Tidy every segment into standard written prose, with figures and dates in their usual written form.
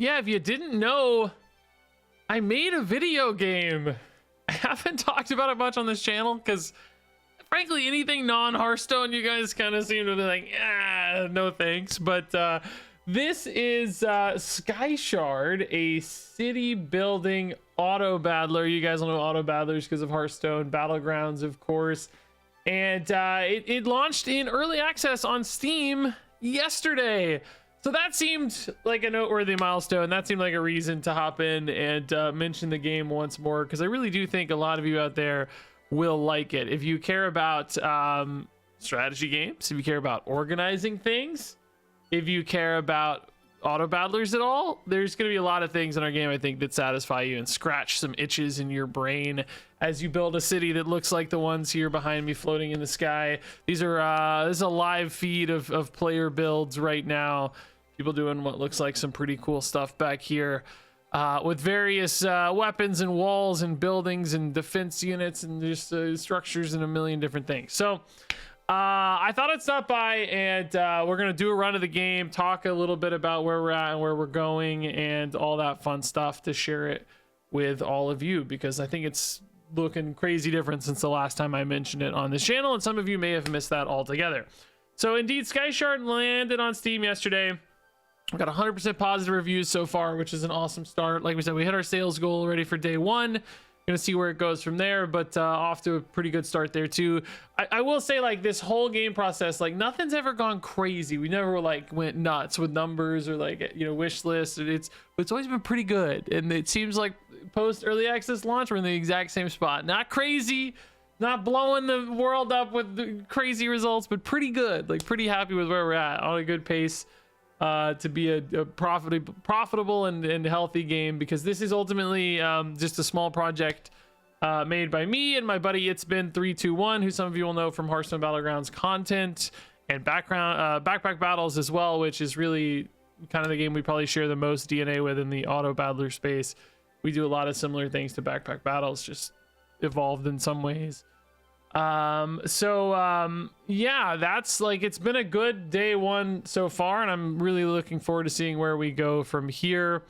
yeah, if you didn't know, I made a video game. I haven't talked about it much on this channel because frankly, anything non-Hearthstone, you guys kind of seem to be like, no thanks. But this is SkyShard, a city building auto battler. You guys will know auto battlers because of Hearthstone Battlegrounds, of course. And it launched in early access on Steam yesterday. So that seemed like a noteworthy milestone. That seemed like a reason to hop in and mention the game once more, because I really do think a lot of you out there will like it. If you care about strategy games, if you care about organizing things, if you care about auto battlers at all, there's going to be a lot of things in our game, I think, that satisfy you and scratch some itches in your brain as you build a city that looks like the ones here behind me floating in the sky. These are this is a live feed of player builds right now. People doing what looks like some pretty cool stuff back here with various weapons and walls and buildings and defense units and just structures and a million different things. So I thought I'd stop by and we're going to do a run of the game, talk a little bit about where we're at and where we're going and all that fun stuff to share it with all of you, because I think it's looking crazy different since the last time I mentioned it on this channel, and some of you may have missed that altogether. So indeed, SkyShard landed on Steam yesterday. We got 100% positive reviews so far, which is an awesome start. Like we said, we hit our sales goal already for day one. Gonna see where it goes from there, but off to a pretty good start there too. I will say, like, this whole game process, like, nothing's ever gone crazy. We never like went nuts with numbers or like, you know, wish lists. It's always been pretty good, and it seems like post early access launch we're in the exact same spot. Not crazy, not blowing the world up with crazy results, but pretty good. Like, pretty happy with where we're at, on a good pace to be a profitable and healthy game, because this is ultimately just a small project made by me and my buddy It's Been 321, who some of you will know from Hearthstone Battlegrounds content and backpack battles as well, which is really kind of the game we probably share the most DNA with in the auto battler space. We do a lot of similar things to backpack battles, just evolved in some ways. Yeah, that's like, it's been a good day one so far, and I'm really looking forward to seeing where we go from here.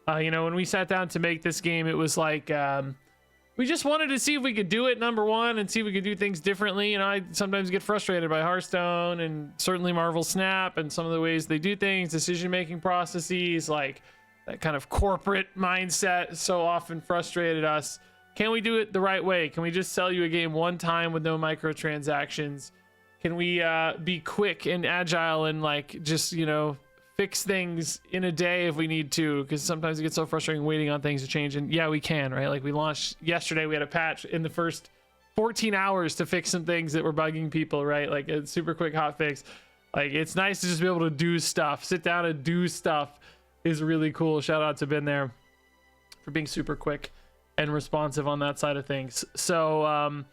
You know, when we sat down to make this game, it was like, we just wanted to see if we could do it, number one, and see if we could do things differently. You know, I sometimes get frustrated by Hearthstone and certainly Marvel Snap and some of the ways they do things, decision-making processes, like that kind of corporate mindset so often frustrated us. Can we do it the right way? Can we just sell you a game one time with no microtransactions? Can we be quick and agile and like just, you know, fix things in a day if we need to? Because sometimes it gets so frustrating waiting on things to change. And yeah, we can, right? Like, we launched yesterday, we had a patch in the first 14 hours to fix some things that were bugging people, right? Like a super quick hot fix. Like, it's nice to just be able to do stuff. Sit down and do stuff is really cool. Shout out to Ben there for being super quick and responsive on that side of things. So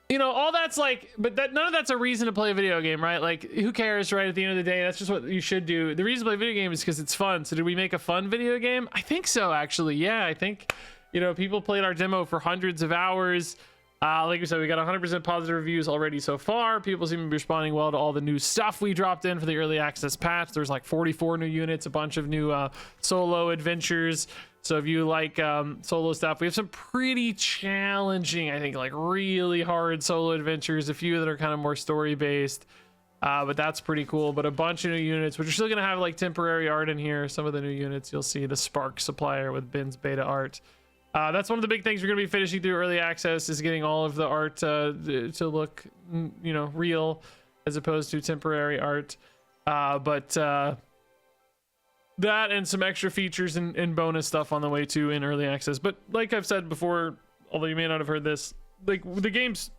you know, all that's like, but that none of that's a reason to play a video game, right? Like, who cares, right? At the end of the day, that's just what you should do. The reason to play a video game is because it's fun. So did we make a fun video game? I think so, actually. Yeah, I think, you know, people played our demo for hundreds of hours. Like we said, we got 100% positive reviews already so far. People seem to be responding well to all the new stuff we dropped in for the early access patch. There's like 44 new units, a bunch of new solo adventures. So if you like solo stuff, we have some pretty challenging, I think, like really hard solo adventures, a few that are kind of more story based, but that's pretty cool. But a bunch of new units, which are still gonna have like temporary art in here. Some of the new units, you'll see the Spark supplier with Ben's beta art. That's one of the big things we're gonna be finishing through early access, is getting all of the art to look, you know, real as opposed to temporary art. That and some extra features and bonus stuff on the way too in early access. But like I've said before, although you may not have heard this, like, the game's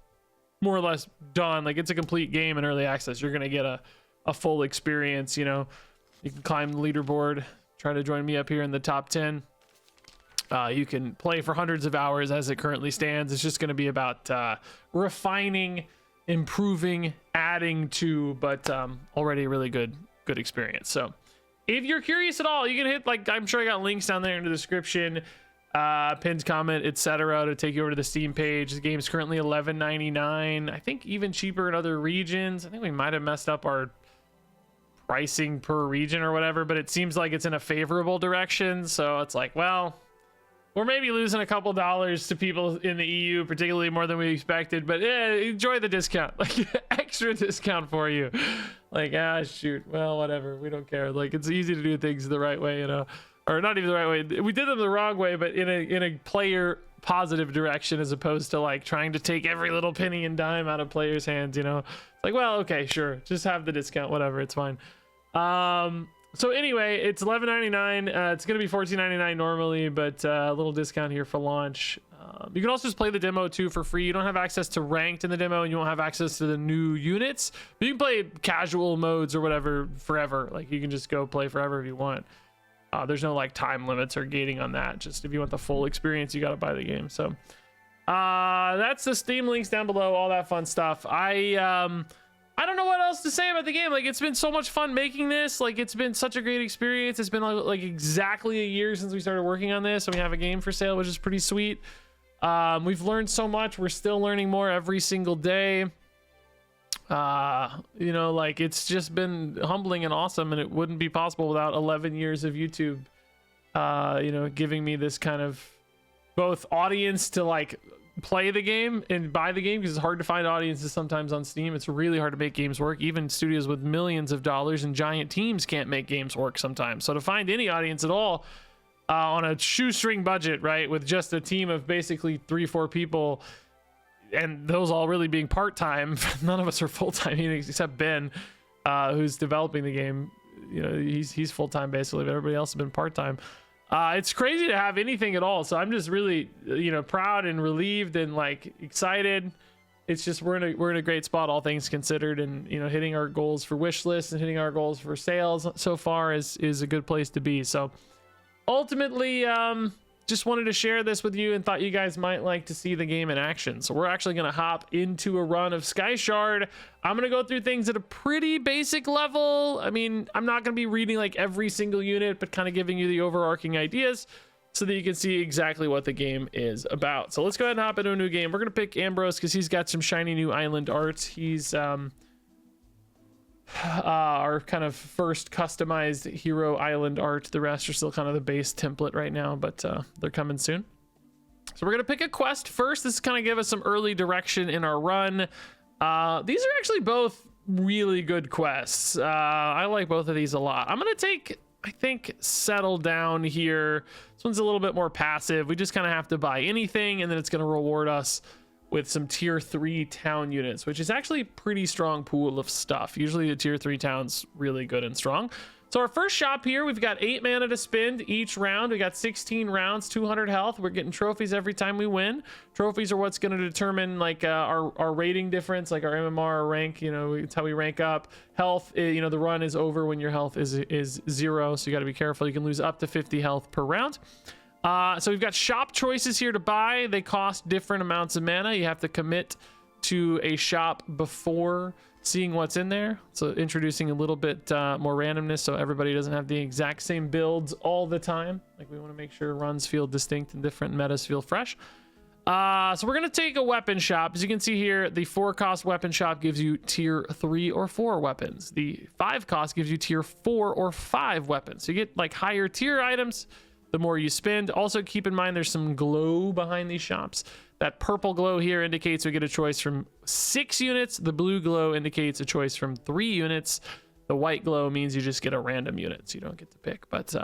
more or less done. Like, it's a complete game in early access. You're gonna get a full experience. You know, you can climb the leaderboard, try to join me up here in the top 10. You can play for hundreds of hours as it currently stands. It's just going to be about refining, improving, adding to, but already a really good experience. So if you're curious at all, you can hit, like, I'm sure I got links down there in the description, pinned comment, etc., to take you over to the Steam page. The game's currently $11.99. I think even cheaper in other regions. I think we might have messed up our pricing per region or whatever, but it seems like it's in a favorable direction. So it's like, well, we're maybe losing a couple dollars to people in the EU, particularly more than we expected, but yeah, enjoy the discount, like extra discount for you. Like, shoot, well, whatever, we don't care. Like, it's easy to do things the right way, you know, or not even the right way. We did them the wrong way, but in a player positive direction, as opposed to like trying to take every little penny and dime out of players' hands, you know. It's like, well, okay, sure, just have the discount, whatever, it's fine. So anyway, it's $11.99. It's gonna be $14.99 normally, but a little discount here for launch. You can also just play the demo too for free. You don't have access to ranked in the demo, and you won't have access to the new units, but you can play casual modes or whatever forever. Like, you can just go play forever if you want. There's no like time limits or gating on that. Just if you want the full experience, you got to buy the game. So that's the Steam links down below, all that fun stuff. I don't know what else to say about the game. Like, it's been so much fun making this. Like, it's been such a great experience. It's been like exactly a year since we started working on this, and we have a game for sale, which is pretty sweet. We've learned so much. We're still learning more every single day. You know, like, it's just been humbling and awesome, and it wouldn't be possible without 11 years of YouTube, you know, giving me this kind of both audience to like play the game and buy the game, because it's hard to find audiences sometimes on Steam. It's really hard to make games work. Even studios with millions of dollars and giant teams can't make games work sometimes. So to find any audience at all on a shoestring budget, right, with just a team of basically 3-4 people, and those all really being part-time, none of us are full-time except Ben, who's developing the game. You know, he's full-time basically, but everybody else has been part-time. It's crazy to have anything at all, so I'm just really, you know, proud and relieved and like excited. It's just we're in a great spot, all things considered, and you know, hitting our goals for wish lists and hitting our goals for sales so far is a good place to be. So ultimately, just wanted to share this with you and thought you guys might like to see the game in action. So we're actually going to hop into a run of SkyShard. I'm going to go through things at a pretty basic level. I mean, I'm not going to be reading like every single unit, but kind of giving you the overarching ideas so that you can see exactly what the game is about. So let's go ahead and hop into a new game. We're going to pick Ambrose because he's got some shiny new island art. He's our kind of first customized hero island art. The rest are still kind of the base template right now, but they're coming soon. So we're gonna pick a quest first. This is kind of give us some early direction in our run. These are actually both really good quests. I like both of these a lot. I'm gonna take, I think, Settle Down here. This one's a little bit more passive. We just kind of have to buy anything, and then it's gonna reward us with some tier 3 town units, which is actually a pretty strong pool of stuff. Usually the tier 3 towns really good and strong. So our first shop here, we've got 8 mana to spend each round. We got 16 rounds, 200 health. We're getting trophies every time we win. Trophies are what's going to determine like our rating difference, like our MMR, our rank. You know, it's how we rank up. Health, you know, the run is over when your health is 0, so you got to be careful. You can lose up to 50 health per round. So we've got shop choices here to buy. They cost different amounts of mana. You have to commit to a shop before seeing what's in there. So introducing a little bit more randomness, so everybody doesn't have the exact same builds all the time. Like, we want to make sure runs feel distinct and different, metas feel fresh. So we're going to take a weapon shop. As you can see here, the 4-cost weapon shop gives you tier 3 or 4 weapons. The 5-cost gives you tier 4 or 5 weapons. So you get like higher tier items the more you spend. Also keep in mind there's some glow behind these shops. That purple glow here indicates we get a choice from 6 units. The blue glow indicates a choice from 3 units. The white glow means you just get a random unit, so you don't get to pick. But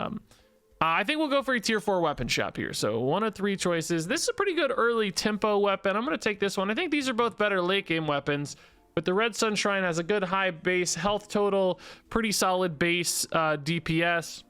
I think we'll go for a tier 4 weapon shop here. So 1 of 3 choices. This is a pretty good early tempo weapon. I'm going to take this one. I think these are both better late game weapons. But the Red Sunshine has a good high base health total, pretty solid base DPS.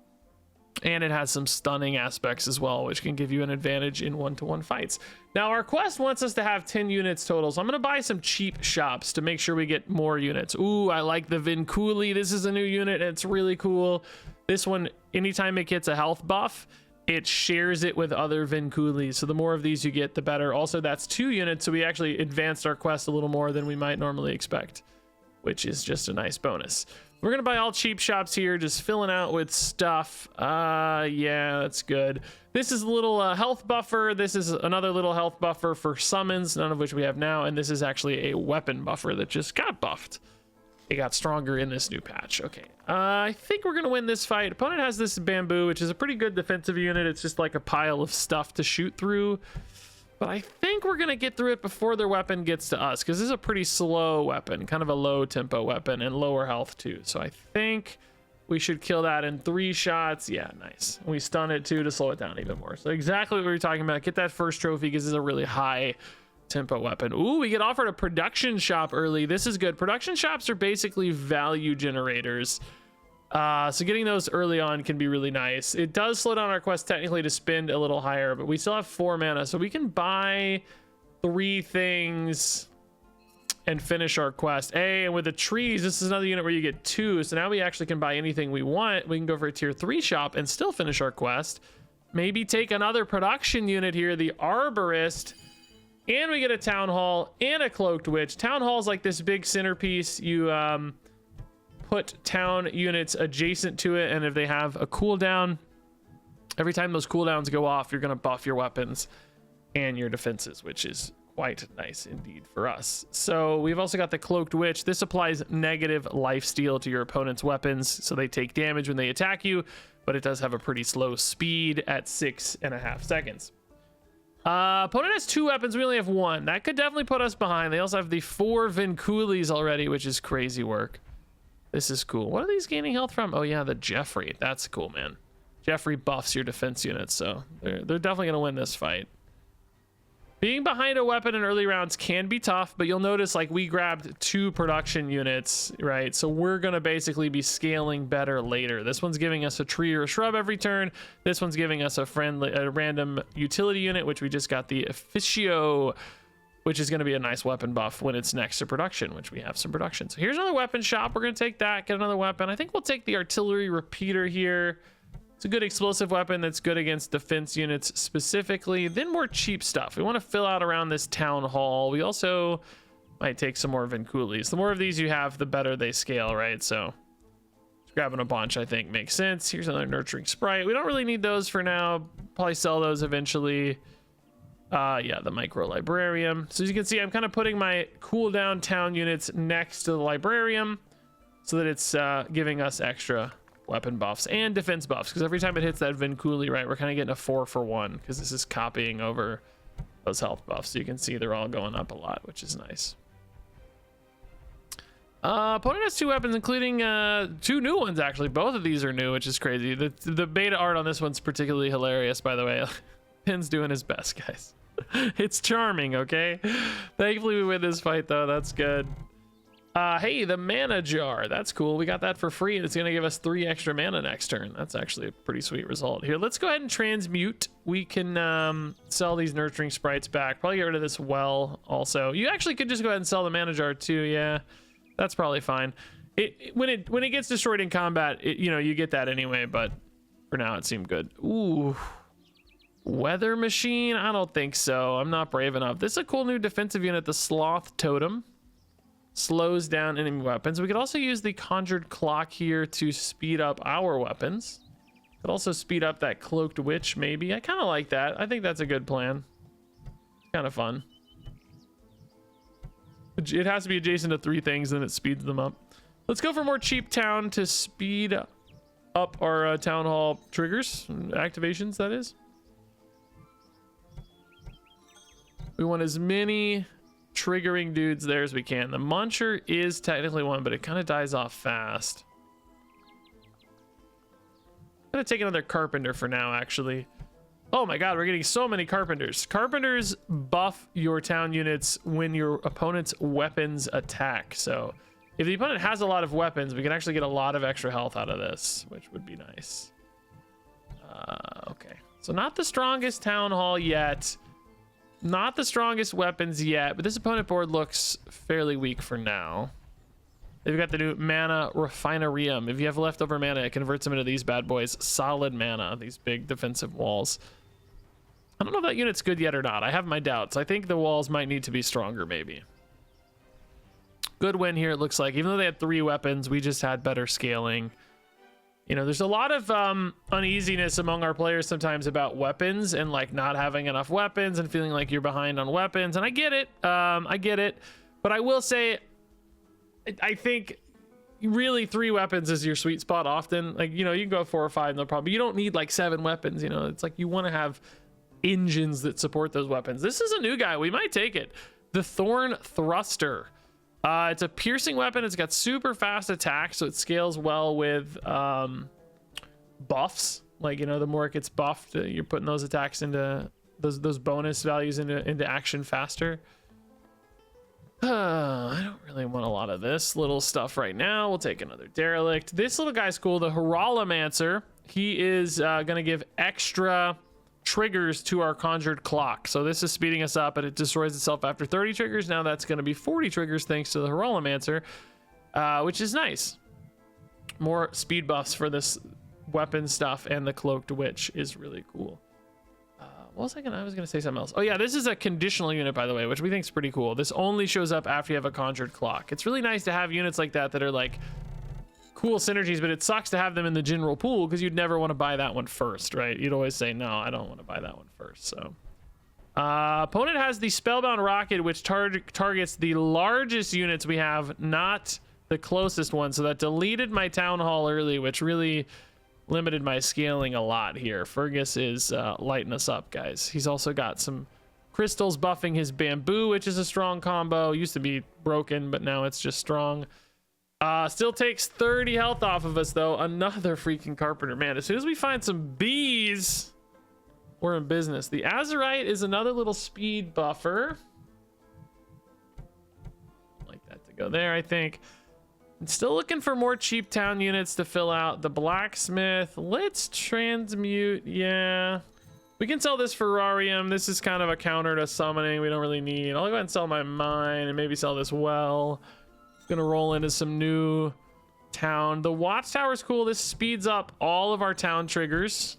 And it has some stunning aspects as well, which can give you an advantage in 1-to-1 fights. Now, our quest wants us to have 10 units total, so I'm going to buy some cheap shops to make sure we get more units. Ooh, I like the Vinculi. This is a new unit, and it's really cool. This one, anytime it gets a health buff, it shares it with other Vinculis. So the more of these you get, the better. Also, that's 2 units, so we actually advanced our quest a little more than we might normally expect, which is just a nice bonus. We're gonna buy all cheap shops here, just filling out with stuff. Yeah, that's good. This is a little health buffer. This is another little health buffer for summons, none of which we have now. And this is actually a weapon buffer that just got buffed. It got stronger in this new patch. Okay, I think we're gonna win this fight. Opponent has this bamboo, which is a pretty good defensive unit. It's just like a pile of stuff to shoot through, but I think we're gonna get through it before their weapon gets to us, because this is a pretty slow weapon, kind of a low tempo weapon, and lower health too. So I think we should kill that in 3 shots. Yeah, nice. We stun it too to slow it down even more. So exactly what we were talking about. Get that first trophy, because this is a really high tempo weapon. Ooh, we get offered a production shop early. This is good. Production shops are basically value generators. So getting those early on can be really nice. It does slow down our quest technically to spend a little higher, but we still have 4 mana, so we can buy 3 things and finish our quest. And with the trees, this is another unit where you get 2, so now we actually can buy anything we want. We can go for a tier 3 shop and still finish our quest. Maybe take another production unit here, the Arborist, and we get a Town Hall and a Cloaked Witch. Town Hall is like this big centerpiece. You put town units adjacent to it, and if they have a cooldown, every time those cooldowns go off, you're going to buff your weapons and your defenses, which is quite nice indeed for us. So we've also got the Cloaked Witch. This applies negative lifesteal to your opponent's weapons, so they take damage when they attack you, but it does have a pretty slow speed at 6.5 seconds. Opponent has 2 weapons. We only have 1. That could definitely put us behind. They also have the 4 Vinculis already, which is crazy work. This is cool. What are these gaining health from? Oh yeah, the Jeffrey. That's cool, man. Jeffrey buffs your defense units, so they're definitely gonna win this fight. Being behind a weapon in early rounds can be tough, but you'll notice like we grabbed 2 production units, right? So we're gonna basically be scaling better later. This one's giving us a tree or a shrub every turn. This one's giving us a random utility unit, which we just got the Officio, which is gonna be a nice weapon buff when it's next to production, which we have some production. So here's another weapon shop. We're gonna take that, get another weapon. I think we'll take the artillery repeater here. It's a good explosive weapon that's good against defense units specifically. Then more cheap stuff. We want to fill out around this town hall. We also might take some more Vinculis. The more of these you have, the better they scale, right? So grabbing a bunch, I think, makes sense. Here's another nurturing sprite. We don't really need those for now. Probably sell those eventually. Yeah, the micro librarium. So as you can see, I'm kind of putting my cooldown town units next to the librarium so that it's giving us extra weapon buffs and defense buffs, because every time it hits that Vinculi, right, we're kind of getting a 4 for 1, because this is copying over those health buffs. So you can see they're all going up a lot, which is nice. Opponent has 2 weapons, including 2 new ones, actually. Both of these are new, which is crazy. The beta art on this one's particularly hilarious, by the way. Pin's doing his best, guys. It's charming, okay? Thankfully we win this fight, though. That's good. Hey, the mana jar. That's cool. We got that for free, and it's going to give us 3 extra mana next turn. That's actually a pretty sweet result. Here, let's go ahead and transmute. We can sell these nurturing sprites back. Probably get rid of this well also. You actually could just go ahead and sell the mana jar too. Yeah, that's probably fine. When it gets destroyed in combat, you know, you get that anyway, but for now it seemed good. Ooh. Weather machine? I don't think so. I'm not brave enough. This is a cool new defensive unit, the Sloth Totem. Slows down enemy weapons. We could also use the Conjured Clock here to speed up our weapons. Could also speed up that Cloaked Witch, maybe. I kind of like that. I think that's a good plan. Kind of fun. It has to be adjacent to 3 things, then it speeds them up. Let's go for more cheap town to speed up our town hall triggers, activations, that is. We want as many triggering dudes there as we can. The Muncher is technically one, but it kind of dies off fast. I'm gonna take another Carpenter for now, actually. Oh my god, we're getting so many Carpenters. Carpenters buff your town units when your opponent's weapons attack. So if the opponent has a lot of weapons, we can actually get a lot of extra health out of this, which would be nice. Okay, so not the strongest town hall yet. Not the strongest weapons yet, but this opponent board looks fairly weak for now. They've got the new Mana Refinarium. If you have leftover mana, it converts them into these bad boys. Solid mana, these big defensive walls. I don't know if that unit's good yet or not. I have my doubts. I think the walls might need to be stronger, maybe. Good win here, it looks like. Even though they had 3 weapons, we just had better scaling. You know, there's a lot of uneasiness among our players sometimes about weapons and like not having enough weapons and feeling like you're behind on weapons. And I get it. But I will say, I think really 3 weapons is your sweet spot often. Like, you know, you can go 4 or 5, no problem. You don't need like 7 weapons, you know. It's like you want to have engines that support those weapons. This is a new guy. We might take it. The Thorn Thruster. It's a piercing weapon. It's got super fast attack, so it scales well with buffs. Like, you know, the more it gets buffed, you're putting those attacks into those bonus values into action faster. I don't really want a lot of this little stuff right now. We'll take another derelict. This little guy's cool. The Huralamancer. He is going to give extra triggers to our conjured clock. So this is speeding us up, and it destroys itself after 30 triggers. Now that's going to be 40 triggers thanks to the Huralamancer, which is nice. More speed buffs for this weapon stuff, and the Cloaked Witch is really cool. What was I was gonna say something else. Oh yeah, this is a conditional unit, by the way, which we think is pretty cool. This only shows up after you have a conjured clock. It's really nice to have units like that are like cool synergies, but it sucks to have them in the general pool because you'd never want to buy that one first, right? You'd always say, no, I don't want to buy that one first. So opponent has the Spellbound Rocket, which targets the largest units we have, not the closest one. So that deleted my Town Hall early, which really limited my scaling a lot here. Fergus is lighting us up, guys. He's also got some crystals buffing his bamboo, which is a strong combo. Used to be broken, but now it's just strong. Still takes 30 health off of us, though. Another freaking carpenter. Man, as soon as we find some bees, we're in business. The Azurite is another little speed buffer. Like that to go there, I think. Still looking for more cheap town units to fill out. The blacksmith. Let's transmute. Yeah, we can sell this Ferrarium. This is kind of a counter to summoning. We don't really need. I'll go ahead and sell my mine and maybe sell this well. Gonna roll into some new town. The watchtower is cool. This speeds up all of our town triggers,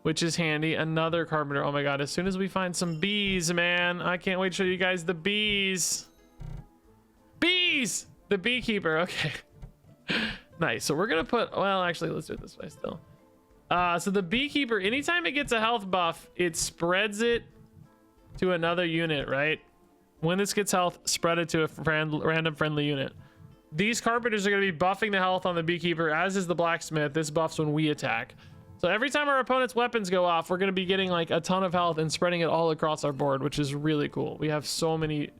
which is handy. Another carpenter. Oh my god, as soon as we find some bees, man, I can't wait to show you guys the bees. The beekeeper. Okay. Nice. So we're gonna put, well, actually, let's do it this way still. So the beekeeper, anytime it gets a health buff, it spreads it to another unit, right? When this gets health, spread it to a random friendly unit. These carpenters are going to be buffing the health on the beekeeper, as is the blacksmith. This buffs when we attack. So every time our opponent's weapons go off, we're going to be getting like a ton of health and spreading it all across our board, which is really cool. We have so many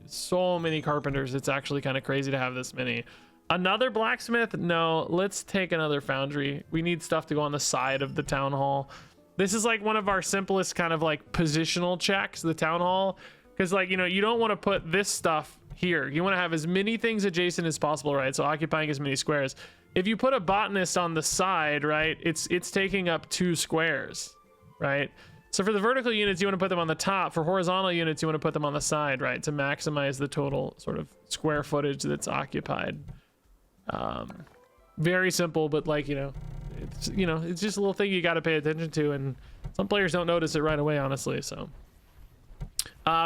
carpenters. It's actually kind of crazy to have this many. Another blacksmith? No, let's take another foundry. We need stuff to go on the side of the town hall. This is like one of our simplest kind of like positional checks, the town hall. Because, like, you know, you don't want to put this stuff here. You want to have as many things adjacent as possible, right? So occupying as many squares. If you put a botanist on the side, right, it's taking up 2 squares, right? So for the vertical units, you want to put them on the top. For horizontal units, you want to put them on the side, right, to maximize the total sort of square footage that's occupied. Very simple, but, like, it's just a little thing you got to pay attention to, and some players don't notice it right away, honestly. So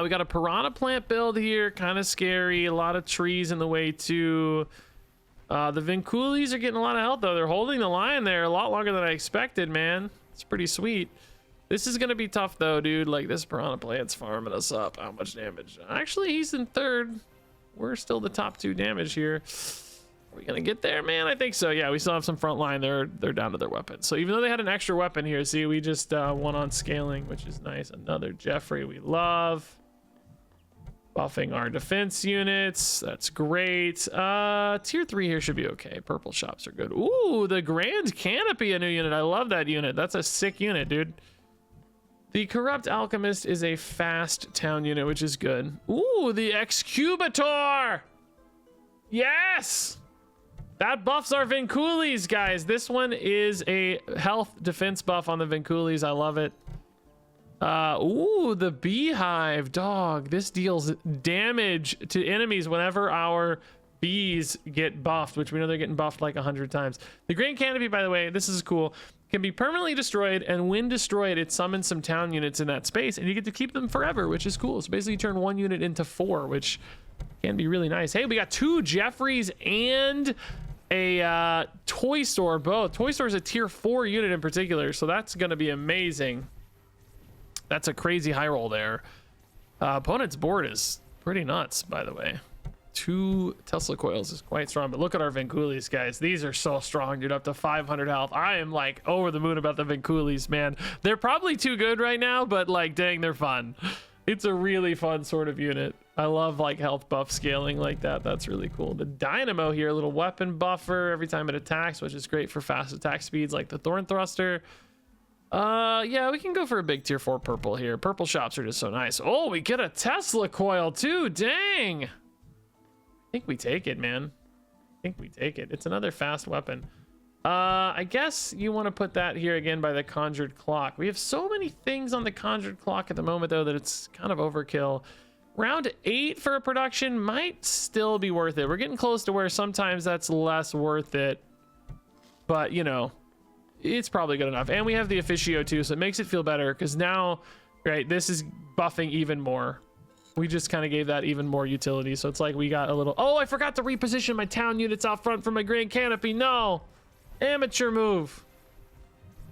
we got a piranha plant build here, kind of scary. A lot of trees in the way too. The Vinculis are getting a lot of health, though. They're holding the line there a lot longer than I expected, man. It's pretty sweet. This is gonna be tough though, dude. Like, this piranha plant's farming us up. How much damage? Actually, he's in 3rd. We're still the top 2 damage here. Are we gonna get there, man? I think so. Yeah, we still have some front line. They're down to their weapons. So even though they had an extra weapon here, see, we just won on scaling, which is nice. Another Jeffrey we love. Buffing our defense units. That's great. Tier 3 here should be okay. Purple shops are good. Ooh, the Grand Canopy, a new unit. I love that unit. That's a sick unit, dude. The Corrupt Alchemist is a fast town unit, which is good. Ooh, the Excubator! Yes! That buffs our Vinculis, guys. This one is a health defense buff on the Vinculis. I love it. Ooh, the Beehive, dog. This deals damage to enemies whenever our bees get buffed, which we know they're getting buffed like 100 times. The Grand Canopy, by the way, this is cool, can be permanently destroyed, and when destroyed, it summons some town units in that space, and you get to keep them forever, which is cool. So basically you turn 1 unit into 4, which can be really nice. Hey, we got 2 Jeffreys and a toy store, both. Toy store is a tier 4 unit in particular, so that's going to be amazing. That's a crazy high roll there. Opponent's board is pretty nuts, by the way. 2 Tesla coils is quite strong, but look at our Vinculis, guys. These are so strong, dude. Up to 500 health. I am like over the moon about the Vinculis, man. They're probably too good right now, but like, dang, they're fun. It's a really fun sort of unit. I love like health buff scaling like that. That's really cool. The Dynamo here, a little weapon buffer every time it attacks, which is great for fast attack speeds like the Thorn Thruster. Yeah, we can go for a big tier 4 purple here. Purple shops are just so nice. Oh, we get a Tesla coil too. Dang. I think we take it, man. I think we take it. It's another fast weapon. I guess you want to put that here again by the Conjured Clock. We have so many things on the Conjured Clock at the moment, though, that it's kind of overkill. Round 8 for a production might still be worth it. We're getting close to where sometimes that's less worth it. But, you know, it's probably good enough. And we have the Officio, too, so it makes it feel better. Because now, right, this is buffing even more. We just kind of gave that even more utility. So it's like we got a little... Oh, I forgot to reposition my town units out front for my Grand Canopy. No! Amateur move.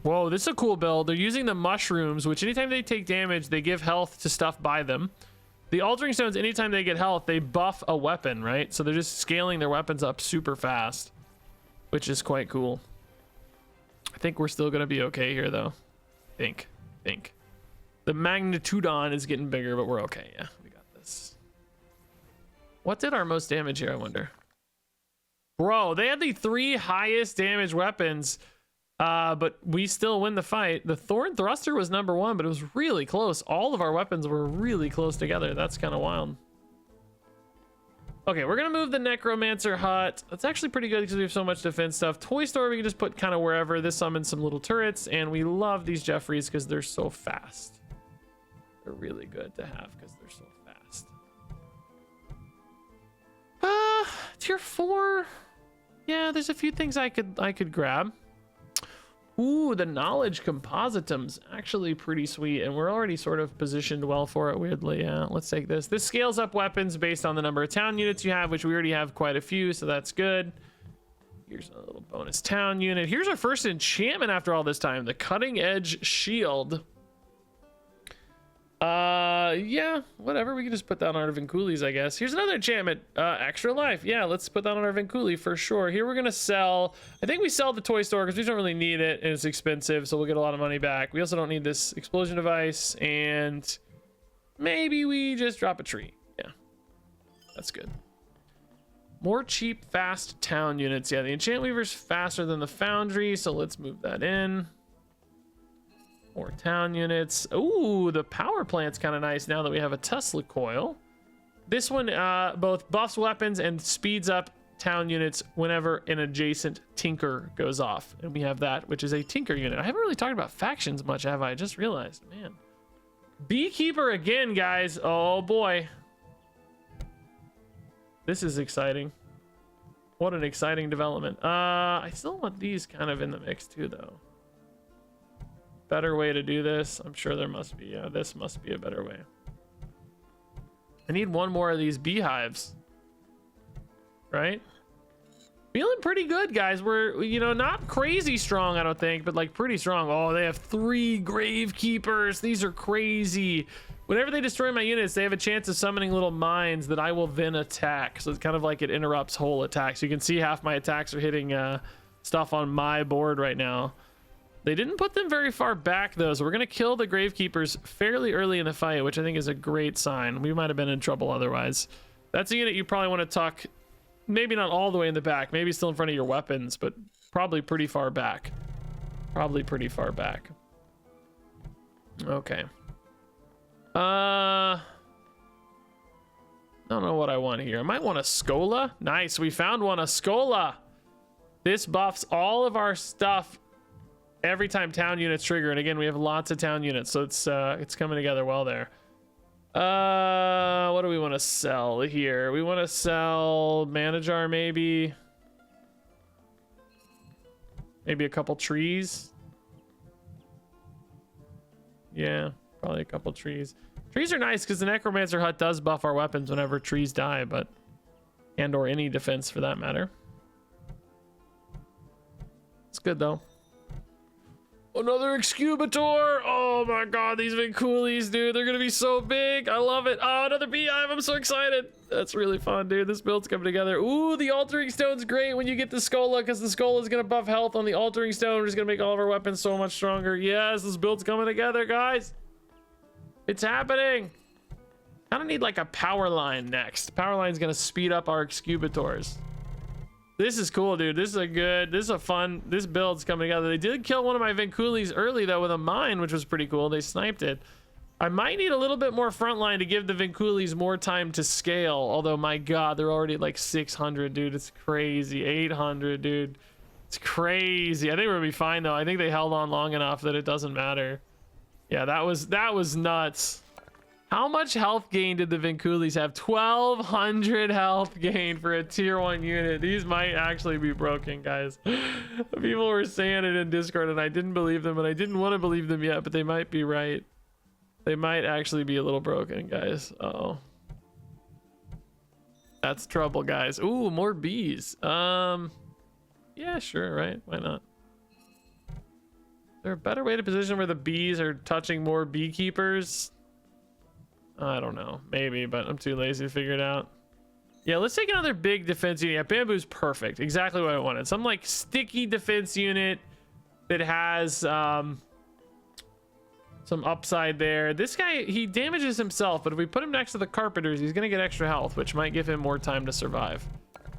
Whoa, this is a cool build. They're using the mushrooms, which anytime they take damage, they give health to stuff by them. The altering stones, anytime they get health, they buff a weapon, right? So they're just scaling their weapons up super fast, which is quite cool. I think we're still going to be okay here, though. Think. The Magnitudon is getting bigger, but we're okay. Yeah, we got this. What did our most damage here, I wonder? Bro, they had the 3 highest damage weapons, but we still win the fight. The Thorn Thruster was number 1, but it was really close. All of our weapons were really close together. That's kind of wild. Okay, we're gonna move the Necromancer Hut. That's actually pretty good because we have so much defense stuff. Toy Store we can just put kind of wherever. This summons some little turrets, and we love these Jeffreys because they're so fast. They're really good to have because they're so fast. Tier 4. Yeah, there's a few things I could grab. Ooh, the Knowledge Compositum's actually pretty sweet, and we're already sort of positioned well for it, weirdly. Yeah, let's take this. This scales up weapons based on the number of town units you have, which we already have quite a few, so that's good. Here's a little bonus town unit. Here's our first enchantment after all this time, the Cutting Edge Shield. Yeah, whatever. We can just put that on our Vinculis, I guess. Here's another enchantment, Extra Life. Yeah, let's put that on our Vinculi for sure. Here we're gonna sell. I think we sell the Toy Store because we don't really need it and it's expensive, so we'll get a lot of money back. We also don't need this explosion device, and maybe we just drop a tree. Yeah, that's good. More cheap, fast town units. Yeah, the Enchant Weaver's faster than the Foundry, so let's move that in. More town units. Ooh, the power plant's kind of nice now that we have a Tesla coil. This one both buffs weapons and speeds up town units whenever an adjacent Tinker goes off. And we have that, which is a Tinker unit. I haven't really talked about factions much, have I? I just realized, man. Beekeeper again, guys. Oh boy. This is exciting. What an exciting development. I still want these kind of in the mix too, though. Better way to do this? I'm sure there must be. Yeah, this must be a better way. I need one more of these beehives. Right? Feeling pretty good, guys. We're, you know, not crazy strong, I don't think, but like pretty strong. Oh, they have 3 Gravekeepers. These are crazy. Whenever they destroy my units, they have a chance of summoning little mines that I will then attack. So it's kind of like it interrupts whole attacks. You can see half my attacks are hitting stuff on my board right now. They didn't put them very far back, though, so we're going to kill the Gravekeepers fairly early in the fight, which I think is a great sign. We might have been in trouble otherwise. That's a unit you probably want to tuck, maybe not all the way in the back, maybe still in front of your weapons, but probably pretty far back. Probably pretty far back. Okay. I don't know what I want here. I might want a Scola. Nice, we found one, a Scola. This buffs all of our stuff every time town units trigger, and again we have lots of town units, so it's coming together well there. What do we want to sell here? We want to sell Manager, maybe a couple trees. Yeah, probably a couple trees. Trees are nice because the Necromancer Hut does buff our weapons whenever trees die, but or any defense for that matter. It's good though. Another excubator. Oh my god, these Vincoolies, dude. They're gonna be so big. I love it. Oh, another beehive. I'm so excited. That's really fun, dude. This build's coming together. Ooh, the altering stone's great when you get the Scola, because the Scola is gonna buff health on the altering stone, which is gonna make all of our weapons so much stronger. Yes, this build's coming together, guys. It's happening. I don't need like a power line next. Power line's gonna speed up our excubators. This is cool, dude. This is a fun, this build's coming together. They did kill one of my Vincoolies early though with a mine, which was pretty cool. They sniped it. I might need a little bit more frontline to give the Vincoolies more time to scale. Although my god, they're already at like 600, dude. It's crazy. 800, dude. It's crazy. I think we're gonna be fine though. I think they held on long enough that it doesn't matter. Yeah, that was nuts. How much health gain did the Vincoolies have? 1200 health gain for a tier 1 unit. These might actually be broken, guys. People were saying it in Discord and I didn't believe them, and I didn't want to believe them yet, but they might be right. They might actually be a little broken, guys. Uh-oh. That's trouble, guys. Ooh, more bees. Yeah, sure, right? Why not? Is there a better way to position where the bees are touching more beekeepers? I don't know, maybe, but I'm too lazy to figure it out. Yeah, let's take another big defense unit. Yeah, bamboo's perfect. Exactly what I wanted. Some like sticky defense unit that has some upside there. This guy, he damages himself, but if we put him next to the carpenters, he's gonna get extra health, which might give him more time to survive,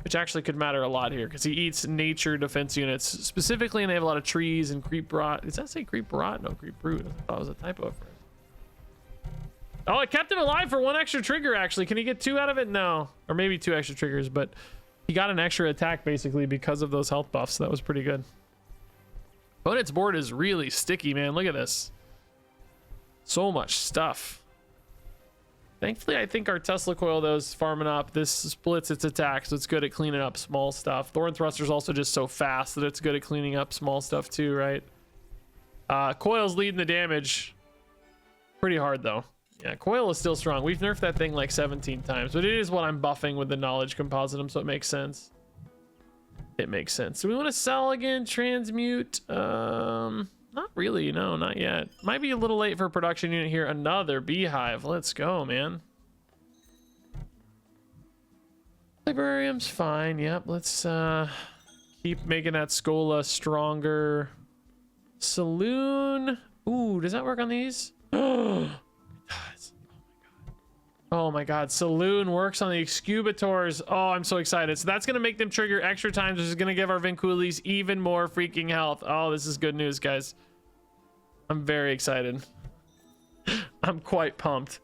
which actually could matter a lot here because he eats nature defense units specifically, and they have a lot of trees and creep rot. Does that say creep rot? No, creep root. I thought it was a typo for it. Oh, it kept him alive for 1 extra trigger, actually. Can he get 2 out of it? No. Or maybe 2 extra triggers, but he got an extra attack, basically, because of those health buffs. That was pretty good. Opponent's board is really sticky, man. Look at this. So much stuff. Thankfully, I think our Tesla coil, though, is farming up. This splits its attack, so it's good at cleaning up small stuff. Thorn Thruster's also just so fast that it's good at cleaning up small stuff, too, right? Coil's leading the damage. Pretty hard, though. Yeah, coil is still strong. We've nerfed that thing like 17 times, but it is what I'm buffing with the knowledge compositum, so it makes sense. It makes sense. Do we want to sell again? Transmute? Not really. No, not yet. Might be a little late for a production unit here. Another beehive. Let's go, man. Librarium's fine. Yep. Let's keep making that Scola stronger. Saloon. Ooh, does that work on these? Oh my god, Saloon works on the excubators. Oh, I'm so excited. So that's gonna make them trigger extra times, which is gonna give our Vincoolies even more freaking health. Oh, this is good news, guys. I'm very excited. I'm quite pumped.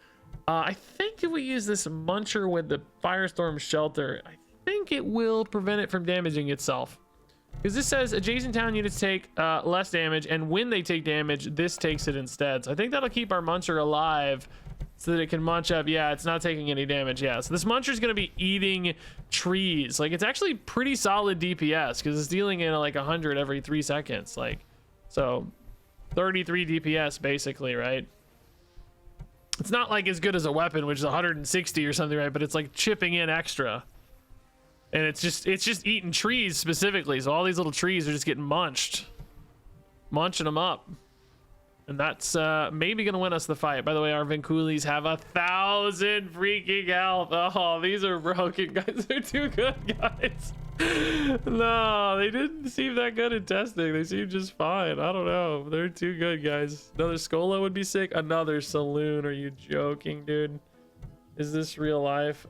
I think if we use this muncher with the Firestorm Shelter, I think it will prevent it from damaging itself. Because this says adjacent town units take less damage, and when they take damage, this takes it instead. So I think that'll keep our muncher alive so that it can munch up. Yeah, it's not taking any damage. Yeah, so this muncher is going to be eating trees. Like, it's actually pretty solid DPS because it's dealing in like 100 every 3 seconds. Like, so 33 DPS basically, right? It's not like as good as a weapon, which is 160 or something, right? But it's like chipping in extra. And it's just eating trees specifically. So all these little trees are just getting munching them up. And that's maybe gonna win us the fight. By the way, our Vincoolies have 1,000 freaking health. Oh, these are broken, guys. They're too good, guys. No, they didn't seem that good in testing. They seem just fine. I don't know. They're too good, guys. Another Scola would be sick. Another Saloon. Are you joking, dude? Is this real life?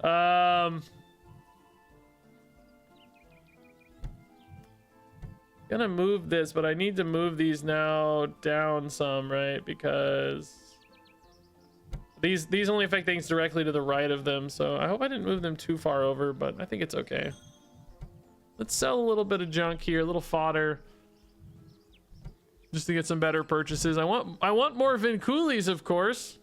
Gonna move this, but I need to move these now down some, right? Because these only affect things directly to the right of them, so I hope I didn't move them too far over, but I think it's okay. Let's sell a little bit of junk here, a little fodder, just to get some better purchases. I want more Vincoolies, of course.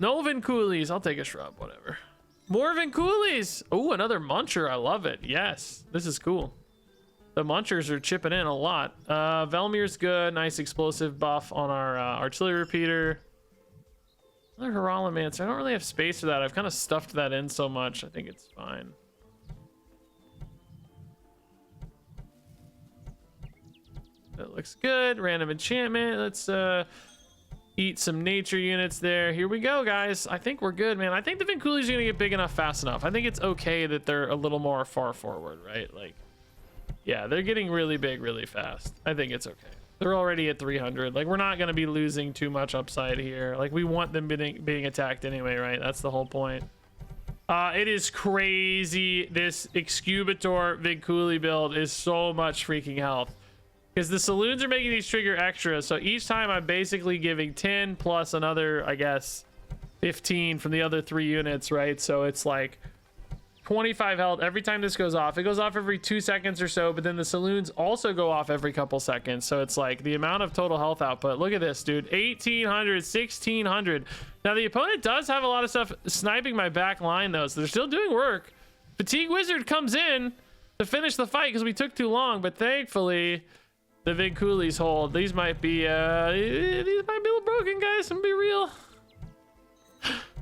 No Vincoolies. I'll take a shrub, whatever. More Vincoolies. Oh, another muncher. I love it. Yes, this is cool. The munchers are chipping in a lot. Velmir's good. Nice explosive buff on our artillery repeater. Another Huralamancer. I don't really have space for that. I've kind of stuffed that in so much. I think it's fine. looks good. Random enchantment. Let's eat some nature units there. Here we go, guys. I think we're good, man. I think the Vincoolies are gonna get big enough fast enough. I think it's okay that they're a little more far forward, right? Like, yeah, they're getting really big really fast. I think it's okay. They're already at 300. Like, we're not gonna be losing too much upside here. Like, we want them being attacked anyway, right? That's the whole point. It is crazy. This Excubator Vincoolie build is so much freaking health. Because the saloons are making these trigger extra, so each time I'm basically giving 10 plus another, I guess, 15 from the other 3 units, right? So it's like 25 health every time this goes off. It goes off every 2 seconds or so, but then the saloons also go off every couple seconds. So it's like the amount of total health output. Look at this, dude. 1,800, 1,600. Now the opponent does have a lot of stuff sniping my back line, though, so they're still doing work. Fatigue Wizard comes in to finish the fight because we took too long, but thankfully the Vincoolies hold. These might be a little broken, guys. I'm gonna be real.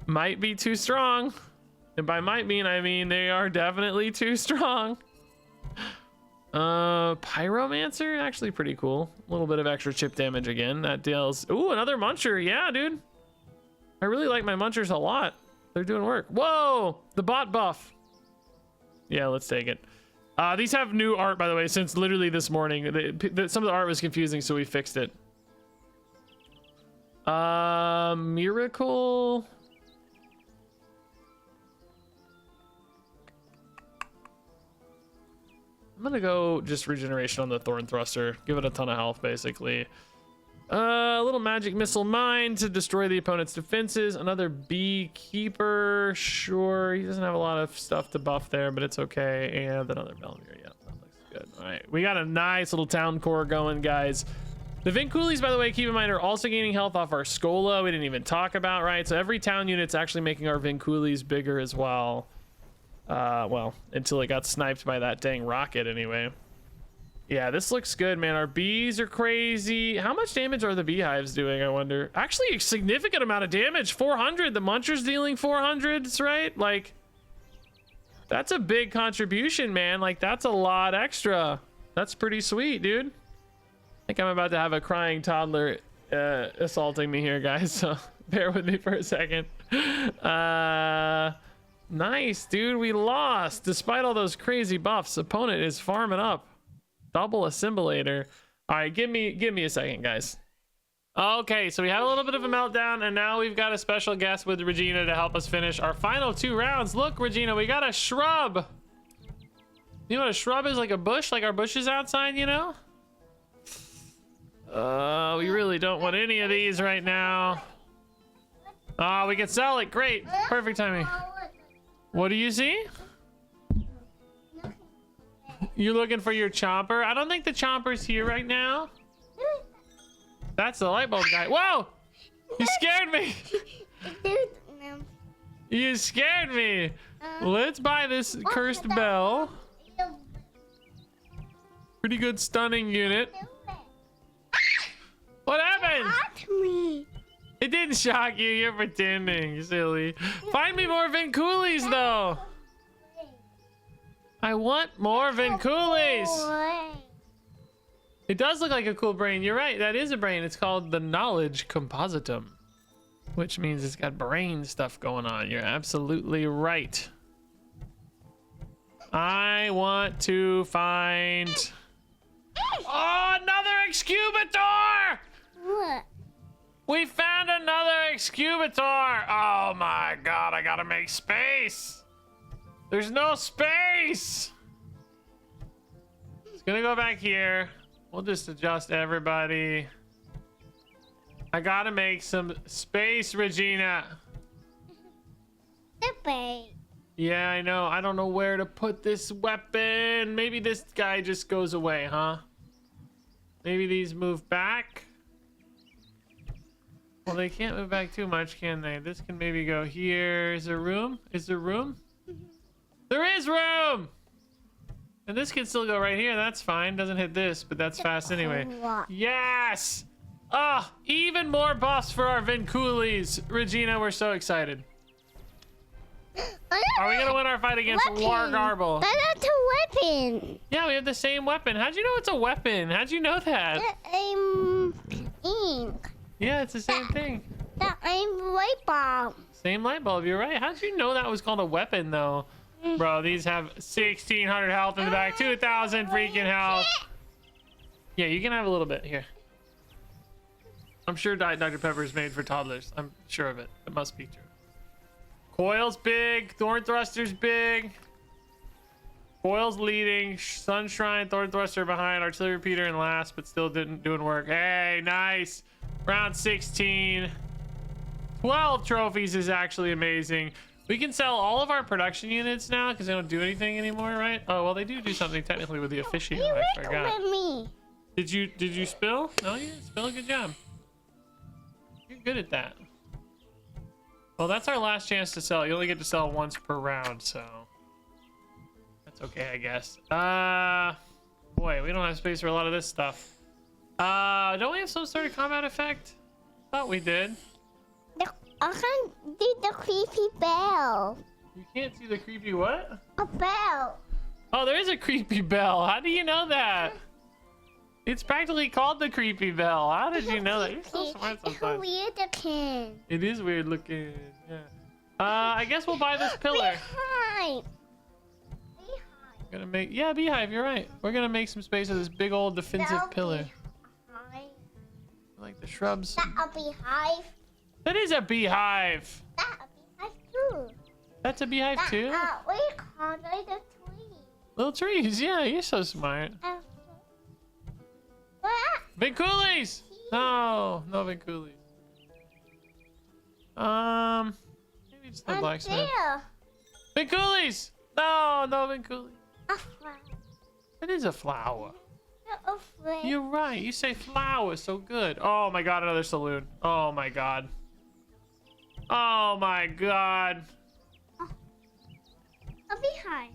Might be too strong. And by might mean, I mean they are definitely too strong. Pyromancer, actually pretty cool. A little bit of extra chip damage again. That deals. Ooh, another Muncher. Yeah, dude. I really like my Munchers a lot. They're doing work. Whoa, the bot buff. Yeah, let's take it. These have new art, by the way, since literally this morning. Some of the art was confusing, so we fixed it. Miracle. I'm gonna go just regeneration on the Thorn Thruster. Give it a ton of health, basically. A little magic missile mine to destroy the opponent's defenses. Another beekeeper. Sure, he doesn't have a lot of stuff to buff there, but it's okay. And another Belmir. Yeah, that looks good. All right, we got a nice little town core going, guys. The Vincoolies, by the way, keep in mind, are also gaining health off our Skola. We didn't even talk about, right? So every town unit's actually making our Vincoolies bigger as well. Well, until it got sniped by that dang rocket anyway. Yeah, this looks good, man. Our bees are crazy. How much damage are the beehives doing, I wonder? Actually, a significant amount of damage. 400. The Muncher's dealing 400s, right? Like, that's a big contribution, man. Like, that's a lot extra. That's pretty sweet, dude. I think I'm about to have a crying toddler assaulting me here, guys. So bear with me for a second. Nice, dude. We lost. Despite all those crazy buffs, opponent is farming up. Double assimilator. All right, give me a second, guys. Okay, so we had a little bit of a meltdown, and now we've got a special guest with Regina to help us finish our final 2 rounds. Look, Regina, we got a shrub. You know what a shrub is? Like a bush, like our bushes outside, you know? We really don't want any of these right now. Oh, we can sell it. Great. Perfect timing. What do you see? You looking for your chomper? I don't think the chomper's here right now. That's the light bulb guy. Whoa! You scared me. You scared me. Let's buy this cursed bell. Pretty good stunning unit. What happened? It didn't shock you. You're pretending, silly. Find me more Vincoolies, though. I want more Vincoolies. It does look like a cool brain. You're right. That is a brain. It's called the Knowledge Compositum, which means it's got brain stuff going on. You're absolutely right. I want to find... Oh, another Excubator! What? We found another Excubator! Oh my god, I gotta make space! There's no space! It's gonna go back here. We'll just adjust everybody. I gotta make some space, Regina. Yeah, I know. I don't know where to put this weapon. Maybe this guy just goes away, huh? Maybe these move back. Well, they can't move back too much, can they? This can maybe go here. Is there room? Is there room? There is room! And this can still go right here. That's fine. Doesn't hit this, but that's fast anyway. Yes! Ah, even more buffs for our Vincoolies. Regina, we're so excited. Are we gonna win our fight against War Garble? That's a weapon. Yeah, we have the same weapon. How'd you know it's a weapon? How'd you know that? Ink. Yeah, it's the same thing. That light bulb. Same light bulb, you're right. How'd you know that was called a weapon, though? Bro, these have 1,600 health in the back, 2,000 freaking health. Yeah, you can have a little bit here. I'm sure Diet Dr. Pepper is made for toddlers. I'm sure of it. It must be true. Coil's big. Thorn Thruster's big. Coil's leading. Sun Shrine, Thorn Thruster behind. Artillery Repeater in last, but still doing work. Hey, nice. Round 16. 12 trophies is actually amazing. We can sell all of our production units now because they don't do anything anymore, right? Oh, well, they do something technically with the officiant. I forgot. Me. Did you spill? No, you didn't spill. Good job. You're good at that. Well, that's our last chance to sell. You only get to sell once per round, so that's okay, I guess. Boy, we don't have space for a lot of this stuff. Don't we have some sort of combat effect? Thought we did. I can do the creepy bell. You can't see the creepy what? A bell. Oh, there is a creepy bell. How do you know that? It's practically called the creepy bell. How did you know that? You're so smart sometimes. It's weird looking. It is weird looking. Yeah. I guess we'll buy this pillar. Beehive. Gonna make beehive. You're right. We're gonna make some space for this big old defensive pillar. Beehive. Like the shrubs. That a beehive. That is a beehive. That a beehive too. That's a beehive too. We call it a tree. Little trees. Yeah, you're so smart. What? Vincoolies. No Vincoolies. Maybe just the blacksmith. Vincoolies. No Vincoolies. A flower. It is a flower. A flower. You're right. You say flower so good. Oh my god, another saloon. Oh my god. Oh my god. A beehive.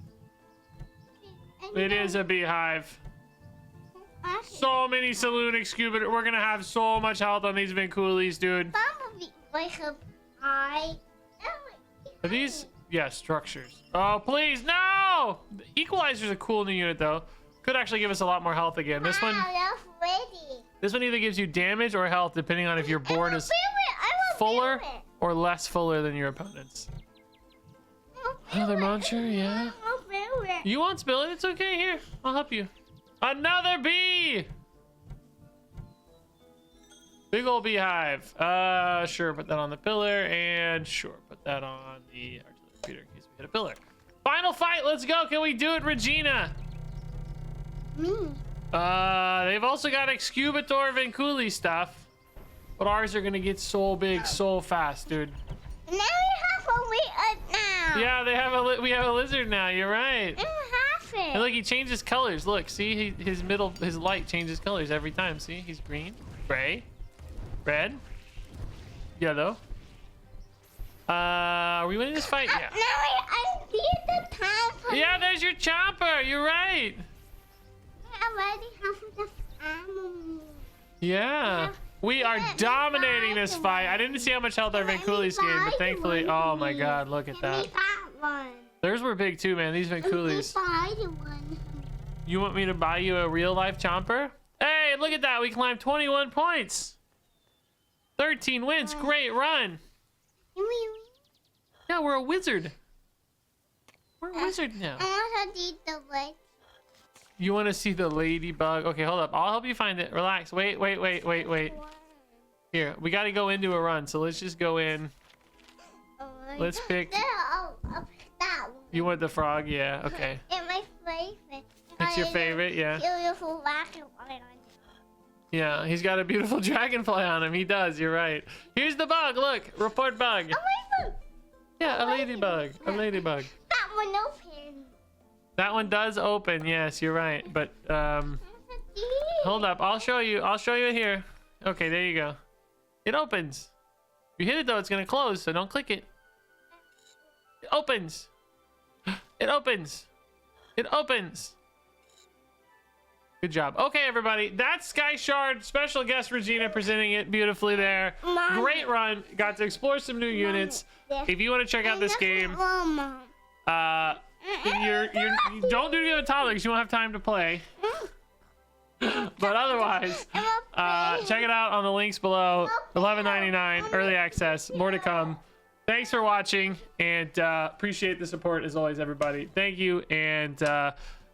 It is a beehive. So many saloon excubators. We're gonna have so much health on these Vincoolies, dude. Bumblebee, like a eye. Are these? Yeah, structures. Oh, please, no! The Equalizer's a cool new unit, though. Could actually give us a lot more health again. This one either gives you damage or health, depending on if your board is fuller or less fuller than your opponent's. Another muncher, yeah. You won't spill it. It's okay. Here, I'll help you. Another bee! Big old beehive. Sure, put that on the pillar, and sure, put that on the artillery repeater in case we hit a pillar. Final fight, let's go. Can we do it, Regina? Me. They've also got excubator Vincoolie stuff, but ours are gonna get so big so fast, dude. Now we have a lizard now. Yeah, we have a lizard now. You're right. It. And look, he changes colors. Look, see, his light changes colors every time. See, he's green, gray, red, yellow. Are we winning this fight? Yeah. Now I see the top. Yeah, there's your chopper. You're right. I already have the animal. Yeah. We are dominating this fight. I didn't see how much health our Vincoolies gave, but thankfully, oh my god, look at that. Theirs were big too, man. These Vincoolies. You want me to buy you a real life chomper? Hey, look at that. We climbed 21 points. 13 wins. Great run. Yeah, we're a wizard. We're a wizard now. I want to see the lake. You want to see the ladybug? Okay, hold up. I'll help you find it. Relax. Wait. Here, we got to go into a run, so let's just go in. Let's pick. That one. You want the frog? Yeah, okay. It's my favorite. It's your favorite, yeah. Beautiful dragonfly on it. Yeah, he's got a beautiful dragonfly on him. He does, you're right. Here's the bug, look. Report bug. A ladybug. Yeah, a ladybug. A ladybug. That one open. That one does open, yes, you're right. But, hold up. I'll show you it here. Okay, there you go. It opens. If you hit it, though, it's going to close, so don't click it. It opens. It opens. It opens. Good job. Okay, everybody, that's SkyShard. Special guest Regina presenting it beautifully there. Mom. Great run. Got to explore some new units. If you want to check out this game, you don't do it with toddlers because you won't have time to play. But otherwise, check it out on the links below. $11.99 early access. More to come. Thanks for watching, and appreciate the support as always, everybody. Thank you, and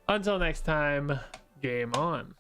until next time, game on.